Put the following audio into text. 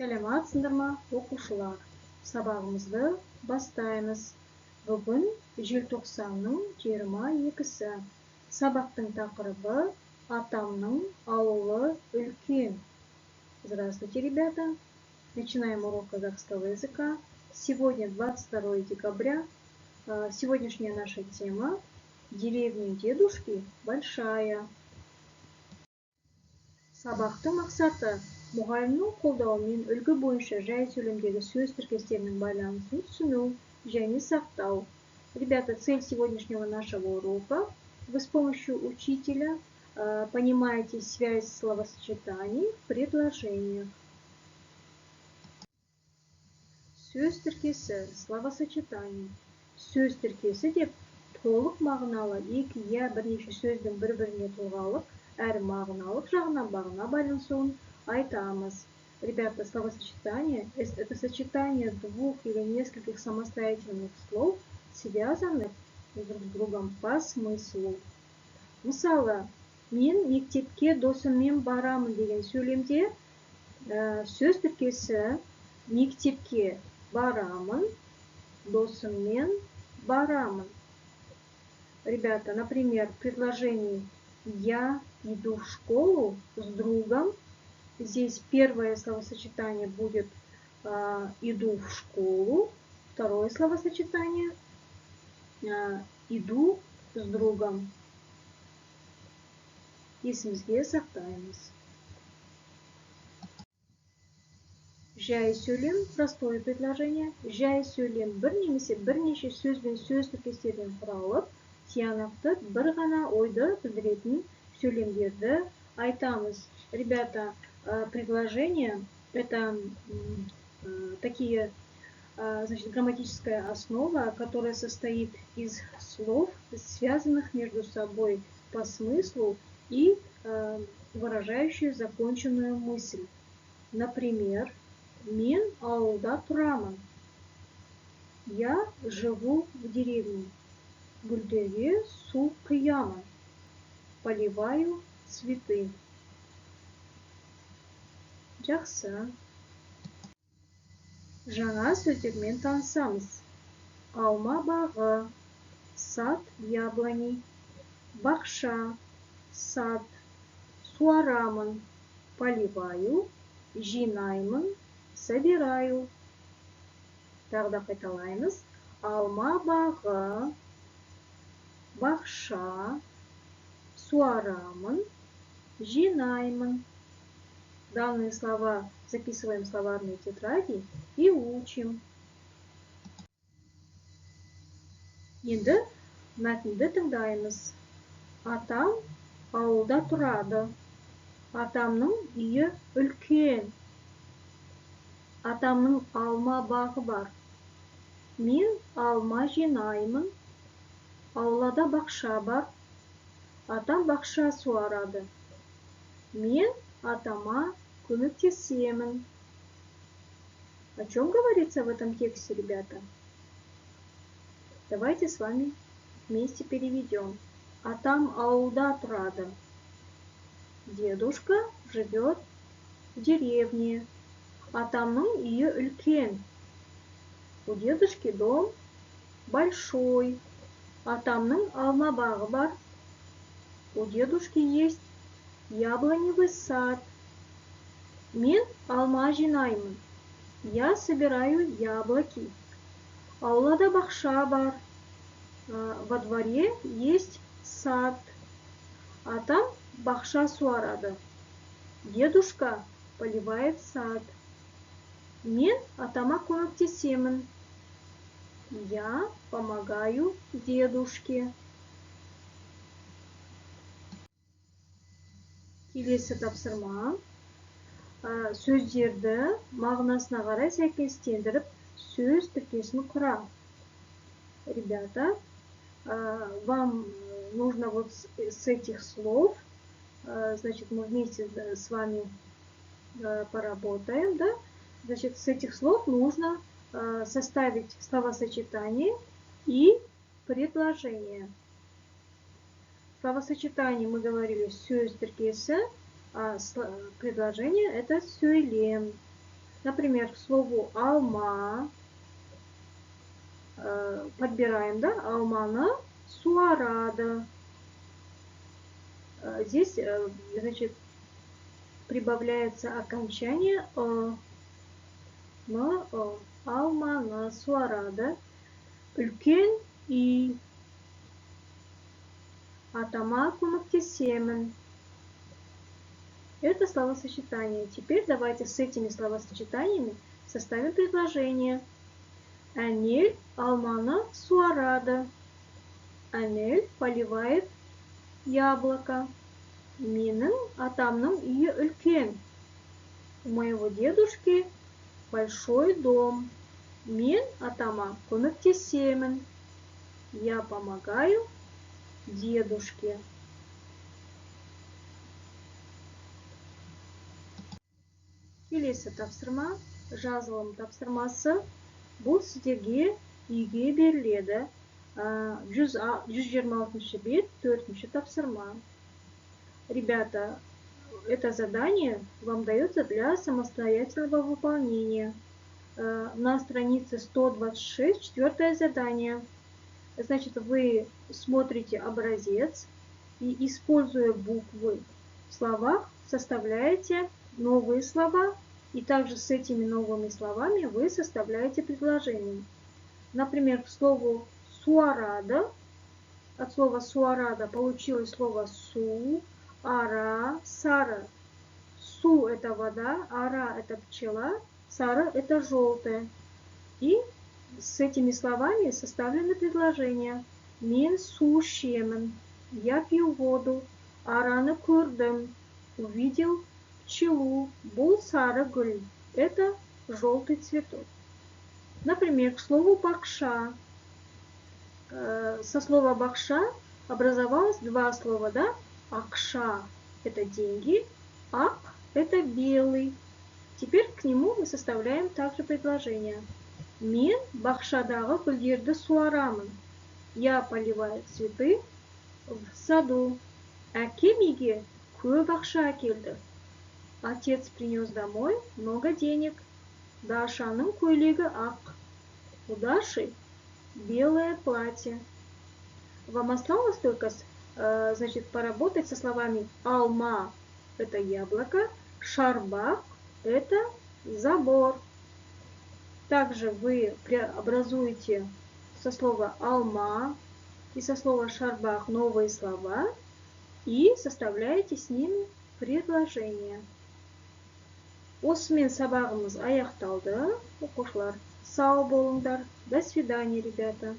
Сәлеметсіздер ма, оқушылар? Сабағымызды бастаймыз. Бүгін желтоқсанның 22-сі. Сабақтың тақырыбы «Атамның ауылы үлкен». Здравствуйте, ребята! Начинаем урок казахского языка. Сегодня 22 декабря. Сегодняшняя наша тема «Деревня дедушки большая». Сабақтың мақсаты мұғалімнің қолдауымен үлгі бойынша жай сөйлемдегі сөз тіркестерінің байланысын түсіну және сақтау. Ребята, цель сегодняшнего нашего урока: вы с помощью учителя понимаете связь словосочетаний в предложениях. Сөз тіркесі, словосочетание. Сөз тіркесі деп толық мағыналы екі я бірнеше сөздің бір-біріне тұлғалық әрі мағыналық жағынан бағына байланысуын айтамыз. Ребята, словосочетание – это сочетание двух или нескольких самостоятельных слов, связанных друг с другом по смыслу. Мысалы, мен мектепке досыммен барамын деген сөйлемде сөз тіркесі мектепке барамын, досыммен барамын. Ребята, например, в предложении «Я иду в школу с другом». Здесь первое словосочетание будет «иду в школу», второе словосочетание «иду с другом». Есімізге сақтаймыз. Жай сөйлем, простое предложение. Жай сөйлем бір немесе бірнеше сөз бен сөз тіркестерден құралып, тиянақты бір ғана ойды білдіретін сөйлемдерді айтамыз. Ребята, предложения – это такие, значит, грамматическая основа, которая состоит из слов, связанных между собой по смыслу и выражающие законченную мысль. Например, «Мен ауылда тұрамын». Я живу в деревне. Гүлдерге су құямын. Поливаю цветы. Жақсы. Жаңа сөздермен танысамыз. Алма бағы, сад яблони, бақша, сад, суарамын, поливаю, жинаймын, собираю. Тағы да қайталаймыз. Алма бағы, бақша, суарамын, жинаймын. Данные слова записываем в словарные тетради и учим. Енді мәтінді тыңдаймыз. Атам ауылда тұрады. Атамның үйі үлкен. Атамның алма бағы бар. Мен алма жинаймын. Аулада бақша бар. Атам бақша суарады. Мен атама көмектесемін. О чем говорится в этом тексте, ребята? Давайте с вами вместе переведем. Атам ауылда тұрады. Дедушка живет в деревне. Атамның үйі үлкен. У дедушки дом большой. Атамның алма бағы бар. У дедушки есть яблоневый сад. Мен алма жинаймын. Я собираю яблоки. Аулада бақша бар. Во дворе есть сад. Атам бақша суарады. Дедушка поливает сад. Мен атама көмектесемін. Я помогаю дедушке. Келесі тапсырма. Сөздерді мағынасына қарай сәйкестендіріп, сөз тіркесін құра. Ребята, вам нужно вот с этих слов, значит, мы вместе с вами поработаем, да? Значит, с этих слов нужно составить словосочетание и предложение. Словосочетание мы говорили сөз тіркесі, а предложение это сөйлем. Например, к слову алма подбираем, да, алманы суарада. Здесь, значит, прибавляется окончание на алманы суарада. Үлкен и атама көмектесемін. Это словосочетание. Теперь давайте с этими словосочетаниями составим предложение. Әнел алманы суарады. Әнел поливает яблоко. Менің атамның үйі үлкен. У моего дедушки большой дом. Мен атама көмектесемін. Я помогаю дедушке. Келесі тапсырма, жазылым тапсырмасы. Бұл сіздерге үйге беріледі. 126 бет, 4 тапсырма. Ребята, это задание вам дается для самостоятельного выполнения. На странице 126, 4 задание. Значит, вы смотрите образец и, используя буквы в словах, составляете новые слова, и также с этими новыми словами вы составляете предложение. Например, к слову суарада, от слова суарада получилось слово су, ара, сара. Су – это вода, ара – это пчела, сара – это желтая. И с этими словами составлены предложения. Мен су ішемін, я пью воду, араны көрдім, увидел пчелу, бұл сары гүл, это желтый цветок. Например, к слову бакша. Со слова бакша образовалось два слова, да? Акша – это деньги, ак – это белый. Теперь к нему мы составляем также предложение. Мен бақшадағы гүлдерді суарамын. Я поливаю цветы в саду. Әкем үйге көп ақша әкелді. Отец принес домой много денег. Дашаның көйлегі ақ. У Даши белое платье. Вам осталось только значит, поработать со словами алма – это яблоко, шарбах – это забор. Также вы преобразуете со слова алма и со слова шарбах новые слова и составляете с ними предложение. Осымен сабағымыз аяқталды. Оқушылар, сау болыңдар. До свидания, ребята.